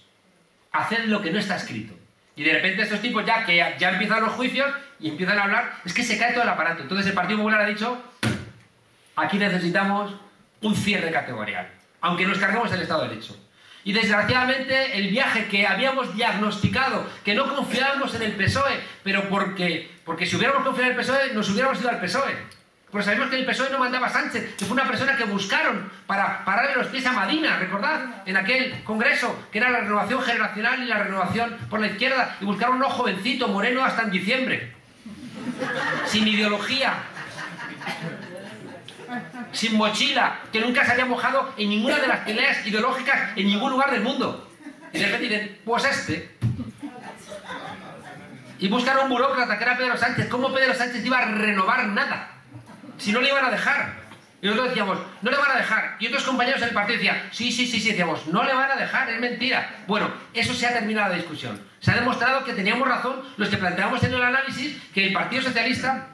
Haced lo que no está escrito. Y de repente estos tipos ya empiezan los juicios y empiezan a hablar, es que se cae todo el aparato. Entonces el Partido Popular ha dicho, aquí necesitamos un cierre categorial, aunque nos carguemos el Estado de Derecho. Y desgraciadamente el viaje que habíamos diagnosticado, que no confiábamos en el PSOE, pero porque si hubiéramos confiado en el PSOE, nos hubiéramos ido al PSOE. Pues sabemos que el PSOE no mandaba a Sánchez, que fue una persona que buscaron para pararle los pies a Madina, recordad, en aquel congreso, que era la renovación generacional y la renovación por la izquierda, y buscaron uno jovencito, moreno, hasta en diciembre. Sin ideología. Sin mochila, que nunca se había mojado en ninguna de las peleas ideológicas en ningún lugar del mundo. Y de repente dicen, pues este. Y buscaron un burócrata, que era Pedro Sánchez. ¿Cómo Pedro Sánchez iba a renovar nada? Si no le iban a dejar. Y nosotros decíamos, no le van a dejar. Y otros compañeros del partido decían, sí, decíamos, no le van a dejar, es mentira. Bueno, eso se ha terminado la discusión. Se ha demostrado que teníamos razón los que planteamos en el análisis que el Partido Socialista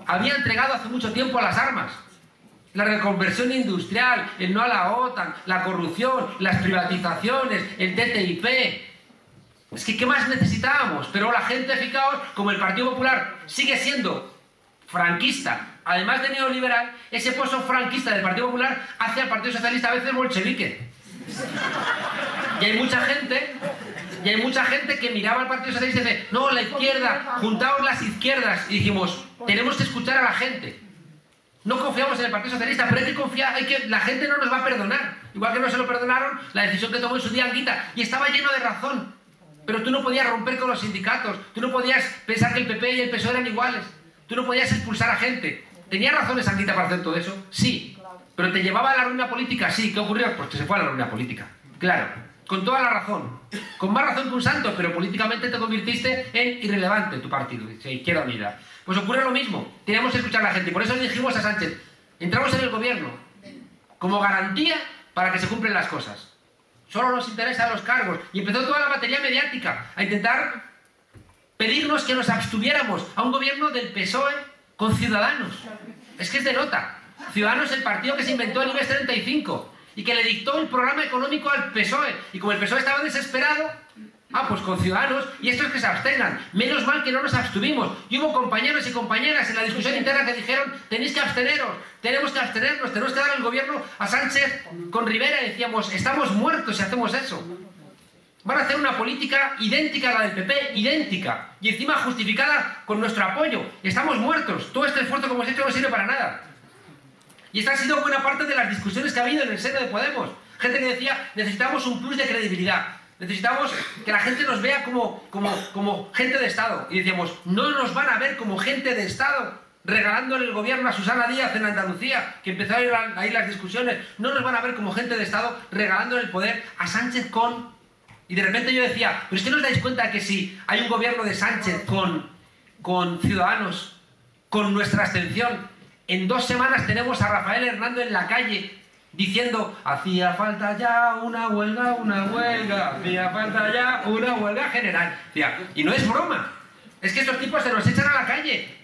había entregado hace mucho tiempo las armas. La reconversión industrial, el no a la OTAN, la corrupción, las privatizaciones, el TTIP. Es que, ¿qué más necesitábamos? Pero la gente, fijaos, como el Partido Popular sigue siendo franquista, además de neoliberal, ese pozo franquista del Partido Popular hace al Partido Socialista a veces bolchevique. Y hay mucha gente que miraba al Partido Socialista y dice, no, la izquierda, juntaos las izquierdas. Y dijimos, tenemos que escuchar a la gente. No confiamos en el Partido Socialista, pero hay que confiar, la gente no nos va a perdonar. Igual que no se lo perdonaron la decisión que tomó en su día Anguita. Y estaba lleno de razón. Pero tú no podías romper con los sindicatos, tú no podías pensar que el PP y el PSOE eran iguales, tú no podías expulsar a gente. ¿Tenía razones Anguita para hacer todo eso? Sí. ¿Pero te llevaba a la ruina política? Sí. ¿Qué ocurrió? Pues que se fue a la ruina política. Claro. Con toda la razón. Con más razón que un santo, pero políticamente te convirtiste en irrelevante tu partido, Izquierda Unida. Pues ocurre lo mismo. Teníamos que escuchar a la gente. Por eso le dijimos a Sánchez, entramos en el gobierno como garantía para que se cumplen las cosas. Solo nos interesan los cargos. Y empezó toda la batería mediática a intentar pedirnos que nos abstuviéramos a un gobierno del PSOE con Ciudadanos. Es que es de nota. Ciudadanos es el partido que se inventó el IBEX 35 y que le dictó el programa económico al PSOE. Y como el PSOE estaba desesperado, pues con Ciudadanos, y estos que se abstengan. Menos mal que no nos abstuvimos. Y hubo compañeros y compañeras en la discusión interna que dijeron, tenéis que absteneros, tenemos que abstenernos, tenemos que dar el gobierno a Sánchez con Rivera. Y decíamos, estamos muertos si hacemos eso. Van a hacer una política idéntica a la del PP, idéntica, y encima justificada con nuestro apoyo. Estamos muertos. Todo este esfuerzo que hemos hecho no sirve para nada. Y esta ha sido buena parte de las discusiones que ha habido en el seno de Podemos. Gente que decía, necesitamos un plus de credibilidad. Necesitamos que la gente nos vea como gente de Estado. Y decíamos, no nos van a ver como gente de Estado regalándole el gobierno a Susana Díaz en Andalucía, que empezó a ir las discusiones. No nos van a ver como gente de Estado regalándole el poder a Sánchez con... Y de repente yo decía, pero es que no os dais cuenta que si hay un gobierno de Sánchez con Ciudadanos, con nuestra abstención, en 2 semanas tenemos a Rafael Hernández en la calle diciendo, hacía falta ya una huelga, hacía falta ya una huelga general. Y no es broma, es que estos tipos se nos echan a la calle.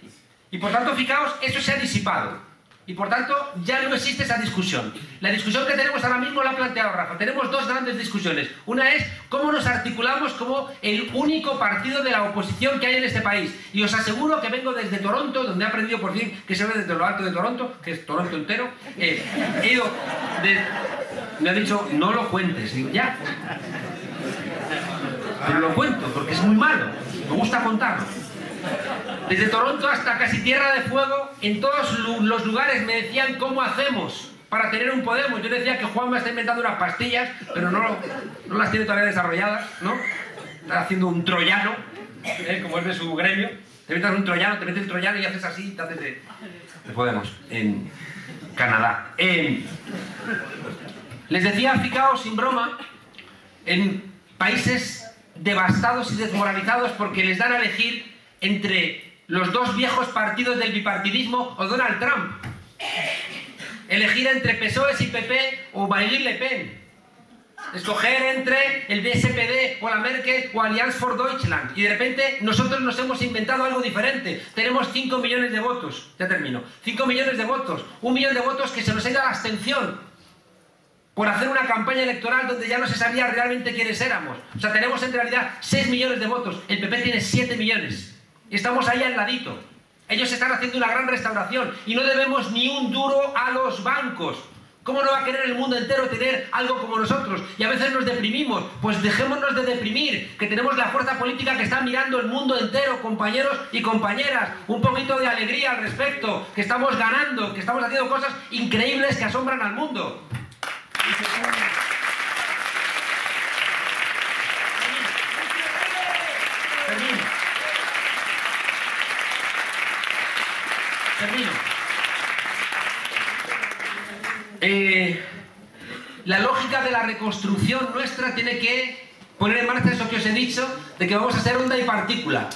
Y por tanto, fijaos, eso se ha disipado. Y por tanto, ya no existe esa discusión. La discusión que tenemos ahora mismo la ha planteado Rafa. Tenemos 2 grandes discusiones. Una es cómo nos articulamos como el único partido de la oposición que hay en este país. Y os aseguro que vengo desde Toronto, donde he aprendido por fin que se ve desde lo alto de Toronto, que es Toronto entero. He ido... Me ha dicho, no lo cuentes. Digo, ya. Pero lo cuento, porque es muy malo. Me gusta contarlo. Desde Toronto hasta casi Tierra de Fuego, en todos los lugares me decían cómo hacemos para tener un Podemos. Yo decía que Juan me está inventando unas pastillas, pero no las tiene todavía desarrolladas, ¿no? Está haciendo un troyano, como es de su gremio. Te metes un troyano, te metes el troyano y haces así, te haces de Podemos, en Canadá. Les decía, fijaos, sin broma, en países devastados y desmoralizados porque les dan a elegir entre los 2 viejos partidos del bipartidismo o Donald Trump. Elegir entre PSOE y PP o Marine Le Pen. Escoger entre el SPD o la Merkel o Allianz for Deutschland. Y de repente nosotros nos hemos inventado algo diferente. Tenemos 5 millones de votos. Ya termino. 5 millones de votos. 1 millón de votos que se nos ha ido a la abstención por hacer una campaña electoral donde ya no se sabía realmente quiénes éramos. O sea, tenemos en realidad 6 millones de votos. El PP tiene 7 millones. Y estamos ahí al ladito. Ellos están haciendo una gran restauración y no debemos ni un duro a los bancos. ¿Cómo no va a querer el mundo entero tener algo como nosotros? Y a veces nos deprimimos. Pues dejémonos de deprimir, que tenemos la fuerza política que está mirando el mundo entero, compañeros y compañeras. Un poquito de alegría al respecto, que estamos ganando, que estamos haciendo cosas increíbles que asombran al mundo. Termino. La lógica de la reconstrucción nuestra tiene que poner en marcha eso que os he dicho, de que vamos a ser onda y partícula,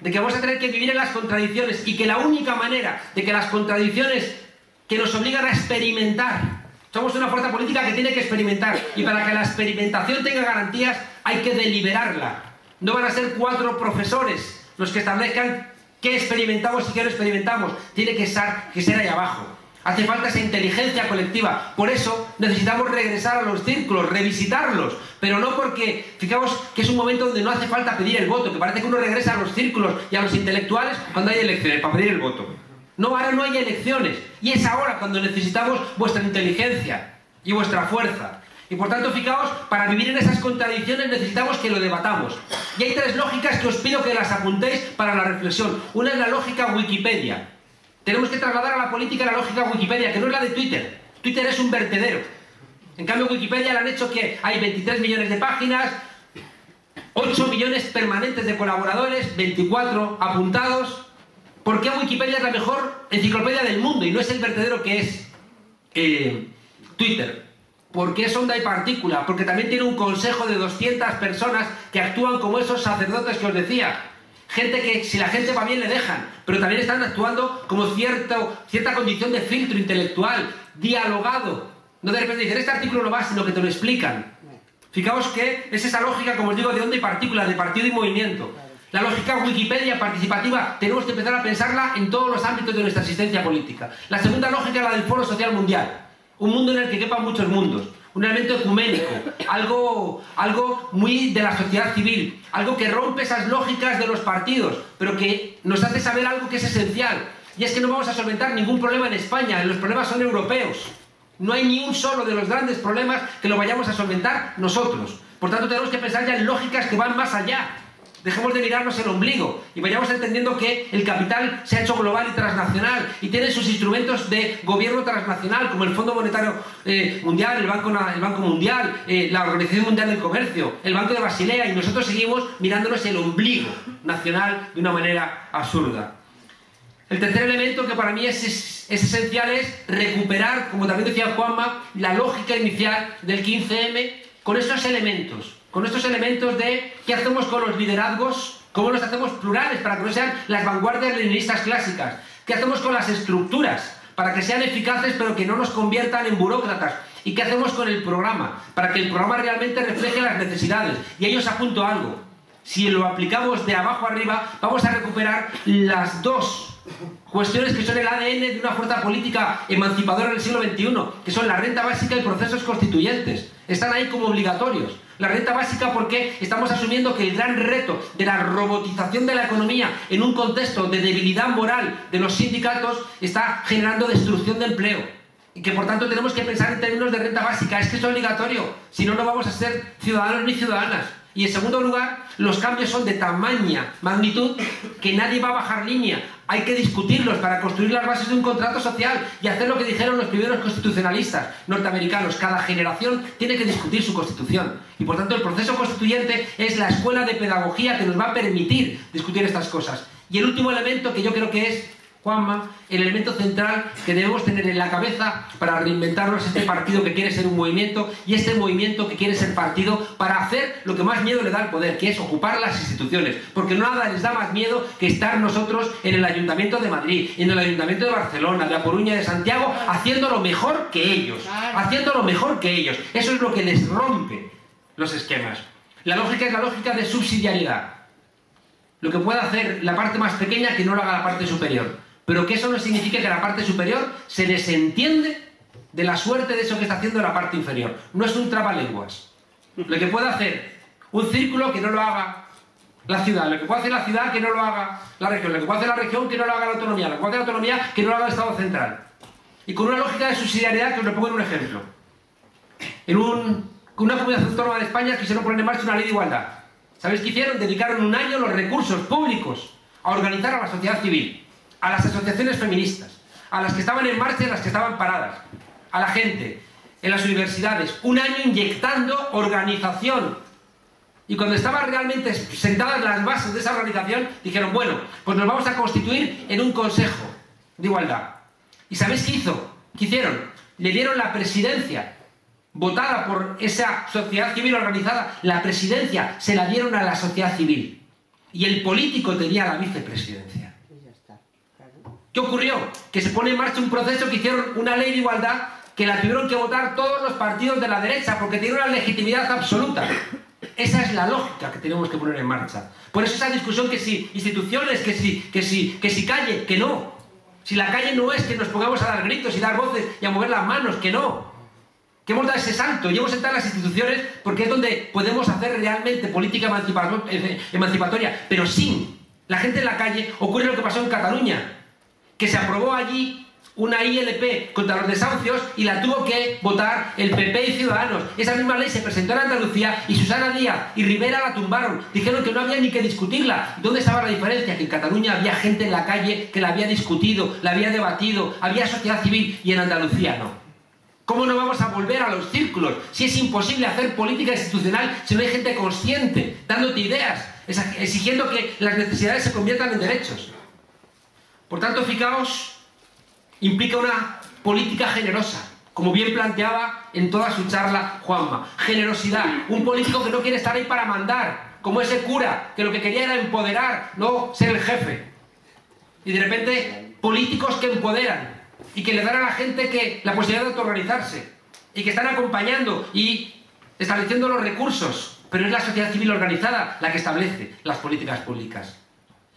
de que vamos a tener que vivir en las contradicciones y que la única manera de que las contradicciones que nos obligan a experimentar, somos una fuerza política que tiene que experimentar, y para que la experimentación tenga garantías hay que deliberarla. No van a ser 4 profesores los que establezcan qué experimentamos y qué no experimentamos. Tiene que ser ahí abajo. Hace falta esa inteligencia colectiva. Por eso necesitamos regresar a los círculos, revisitarlos. Pero no porque, fijaos que es un momento donde no hace falta pedir el voto, que parece que uno regresa a los círculos y a los intelectuales cuando hay elecciones, para pedir el voto. No, ahora no hay elecciones. Y es ahora cuando necesitamos vuestra inteligencia y vuestra fuerza. Y por tanto, fijaos, para vivir en esas contradicciones necesitamos que lo debatamos. Y hay 3 lógicas que os pido que las apuntéis para la reflexión. Una es la lógica Wikipedia. Tenemos que trasladar a la política la lógica Wikipedia, que no es la de Twitter. Twitter es un vertedero. En cambio, Wikipedia le han hecho que hay 23 millones de páginas, 8 millones permanentes de colaboradores, 24 apuntados. ¿Por qué Wikipedia es la mejor enciclopedia del mundo y no es el vertedero que es Twitter? Porque es onda y partícula, porque también tiene un consejo de 200 personas que actúan como esos sacerdotes que os decía. Gente que si la gente va bien le dejan, pero también están actuando como cierta condición de filtro intelectual, dialogado. No de repente dicen, este artículo no va, sino que te lo explican. Fijaos que es esa lógica, como os digo, de onda y partícula, de partido y movimiento. La lógica Wikipedia participativa tenemos que empezar a pensarla en todos los ámbitos de nuestra existencia política. La segunda lógica es la del Foro Social Mundial. Un mundo en el que quepan muchos mundos. Un elemento ecuménico. Algo muy de la sociedad civil. Algo que rompe esas lógicas de los partidos, pero que nos hace saber algo que es esencial. Y es que no vamos a solventar ningún problema en España. Los problemas son europeos. No hay ni un solo de los grandes problemas que lo vayamos a solventar nosotros. Por tanto, tenemos que pensar ya en lógicas que van más allá. Dejemos de mirarnos el ombligo y vayamos entendiendo que el capital se ha hecho global y transnacional y tiene sus instrumentos de gobierno transnacional, como el Fondo Monetario Mundial, el Banco Mundial, la Organización Mundial del Comercio, el Banco de Basilea, y nosotros seguimos mirándonos el ombligo nacional de una manera absurda. El tercer elemento que para mí es esencial es recuperar, como también decía Juanma, la lógica inicial del 15M con estos elementos. Con estos elementos de qué hacemos con los liderazgos, cómo los hacemos plurales para que no sean las vanguardias leninistas clásicas, qué hacemos con las estructuras para que sean eficaces pero que no nos conviertan en burócratas, y qué hacemos con el programa para que el programa realmente refleje las necesidades. Y ahí os apunto algo, si lo aplicamos de abajo arriba vamos a recuperar las dos cuestiones que son el ADN de una fuerza política emancipadora del siglo XXI, que son la renta básica y procesos constituyentes. Están ahí como obligatorios. La renta básica porque estamos asumiendo que el gran reto de la robotización de la economía en un contexto de debilidad moral de los sindicatos está generando destrucción de empleo. Y que por tanto tenemos que pensar en términos de renta básica. Es que es obligatorio, si no, no vamos a ser ciudadanos ni ciudadanas. Y en segundo lugar, los cambios son de tamaña magnitud que nadie va a bajar línea. Hay que discutirlos para construir las bases de un contrato social y hacer lo que dijeron los primeros constitucionalistas norteamericanos. Cada generación tiene que discutir su constitución. Y por tanto el proceso constituyente es la escuela de pedagogía que nos va a permitir discutir estas cosas. Y el último elemento que yo creo que es, Juanma, el elemento central que debemos tener en la cabeza para reinventarnos este partido que quiere ser un movimiento y este movimiento que quiere ser partido para hacer lo que más miedo le da al poder, que es ocupar las instituciones, porque nada les da más miedo que estar nosotros en el Ayuntamiento de Madrid, en el Ayuntamiento de Barcelona, de A Coruña, de Santiago, haciendo lo mejor que ellos, haciendo lo mejor que ellos. Eso es lo que les rompe los esquemas. La lógica es la lógica de subsidiariedad. Lo que puede hacer la parte más pequeña que no lo haga la parte superior. Pero que eso no significa que la parte superior se desentiende de la suerte de eso que está haciendo la parte inferior. No es un trabalenguas. Lo que puede hacer un círculo que no lo haga la ciudad, lo que puede hacer la ciudad que no lo haga la región, lo que puede hacer la región que no lo haga la autonomía, lo que puede hacer la autonomía que no lo haga el Estado central. Y con una lógica de subsidiariedad que os lo pongo en un ejemplo. En una comunidad autónoma de España quisieron poner en marcha una ley de igualdad. ¿Sabéis qué hicieron? Dedicaron un año los recursos públicos a organizar a la sociedad civil, a las asociaciones feministas, a las que estaban en marcha y a las que estaban paradas, a la gente, en las universidades. Un año inyectando organización. Y cuando estaban realmente sentadas las bases de esa organización, dijeron, bueno, pues nos vamos a constituir en un consejo de igualdad. ¿Y sabéis qué hizo? ¿Qué hicieron? Le dieron la presidencia, votada por esa sociedad civil organizada. La presidencia se la dieron a la sociedad civil. Y el político tenía la vicepresidencia. ¿Qué ocurrió? Que se pone en marcha un proceso que hicieron una ley de igualdad que la tuvieron que votar todos los partidos de la derecha porque tiene una legitimidad absoluta. Esa es la lógica que tenemos que poner en marcha. Por eso esa discusión que si instituciones, que si calle, que no. Si la calle no es que nos pongamos a dar gritos y dar voces y a mover las manos, que no. Que hemos dado ese salto y hemos entrado en las instituciones porque es donde podemos hacer realmente política emancipatoria, pero sin la gente en la calle. Ocurre lo que pasó en Cataluña, que se aprobó allí una ILP contra los desahucios y la tuvo que votar el PP y Ciudadanos. Esa misma ley se presentó en Andalucía y Susana Díaz y Rivera la tumbaron. Dijeron que no había ni que discutirla. ¿Dónde estaba la diferencia? Que en Cataluña había gente en la calle que la había discutido, la había debatido, había sociedad civil, y en Andalucía no. ¿Cómo no vamos a volver a los círculos? Si es imposible hacer política institucional si no hay gente consciente, dándote ideas, exigiendo que las necesidades se conviertan en derechos. Por tanto, fijaos, implica una política generosa, como bien planteaba en toda su charla Juanma. Generosidad, un político que no quiere estar ahí para mandar, como ese cura, que lo que quería era empoderar, no ser el jefe. Y de repente, políticos que empoderan y que le dan a la gente la posibilidad de autoorganizarse y que están acompañando y estableciendo los recursos, pero es la sociedad civil organizada la que establece las políticas públicas.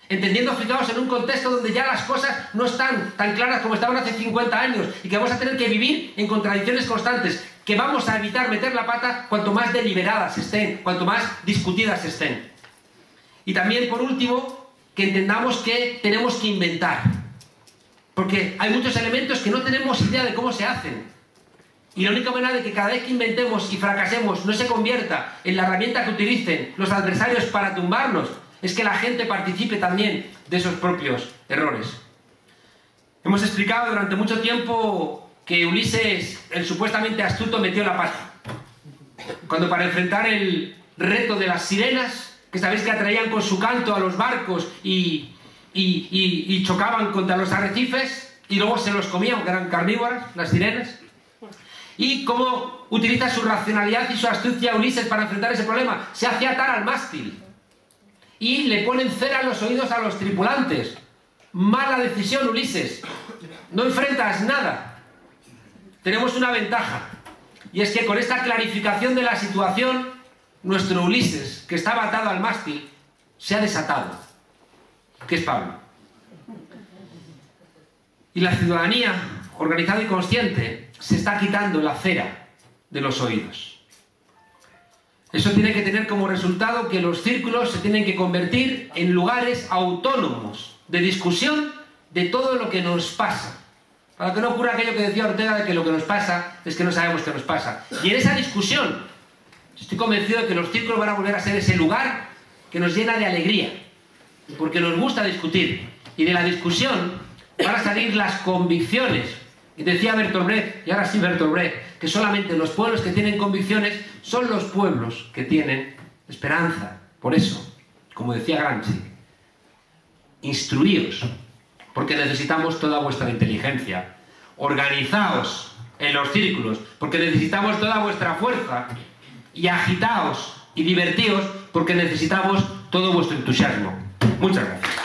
Entendiendo, fijaos, en un contexto donde ya las cosas no están tan claras como estaban hace 50 años y que vamos a tener que vivir en contradicciones constantes, que vamos a evitar meter la pata cuanto más deliberadas estén, cuanto más discutidas estén. Y también, por último, que entendamos que tenemos que inventar, porque hay muchos elementos que no tenemos idea de cómo se hacen. Y la única manera de que cada vez que inventemos y fracasemos no se convierta en la herramienta que utilicen los adversarios para tumbarnos, es que la gente participe también de esos propios errores. Hemos explicado durante mucho tiempo que Ulises, el supuestamente astuto, metió la pata. Cuando para enfrentar el reto de las sirenas, que sabéis que atraían con su canto a los barcos y chocaban contra los arrecifes y luego se los comían, porque eran carnívoras, las sirenas. Y cómo utiliza su racionalidad y su astucia Ulises para enfrentar ese problema. Se hace atar al mástil y le ponen cera en los oídos a los tripulantes. Mala decisión, Ulises. No enfrentas nada. Tenemos una ventaja, y es que con esta clarificación de la situación, nuestro Ulises, que estaba atado al mástil, se ha desatado, que es Pablo. Y la ciudadanía, organizada y consciente, se está quitando la cera de los oídos. Eso tiene que tener como resultado que los círculos se tienen que convertir en lugares autónomos de discusión de todo lo que nos pasa. Para que no ocurra aquello que decía Ortega de que lo que nos pasa es que no sabemos qué nos pasa. Y en esa discusión, estoy convencido de que los círculos van a volver a ser ese lugar que nos llena de alegría, porque nos gusta discutir. Y de la discusión van a salir las convicciones. Y decía Bertolt Brecht, y ahora sí Bertolt Brecht, que solamente los pueblos que tienen convicciones son los pueblos que tienen esperanza. Por eso, como decía Gramsci, instruíos, porque necesitamos toda vuestra inteligencia. Organizaos en los círculos, porque necesitamos toda vuestra fuerza. Y agitaos y divertíos, porque necesitamos todo vuestro entusiasmo. Muchas gracias.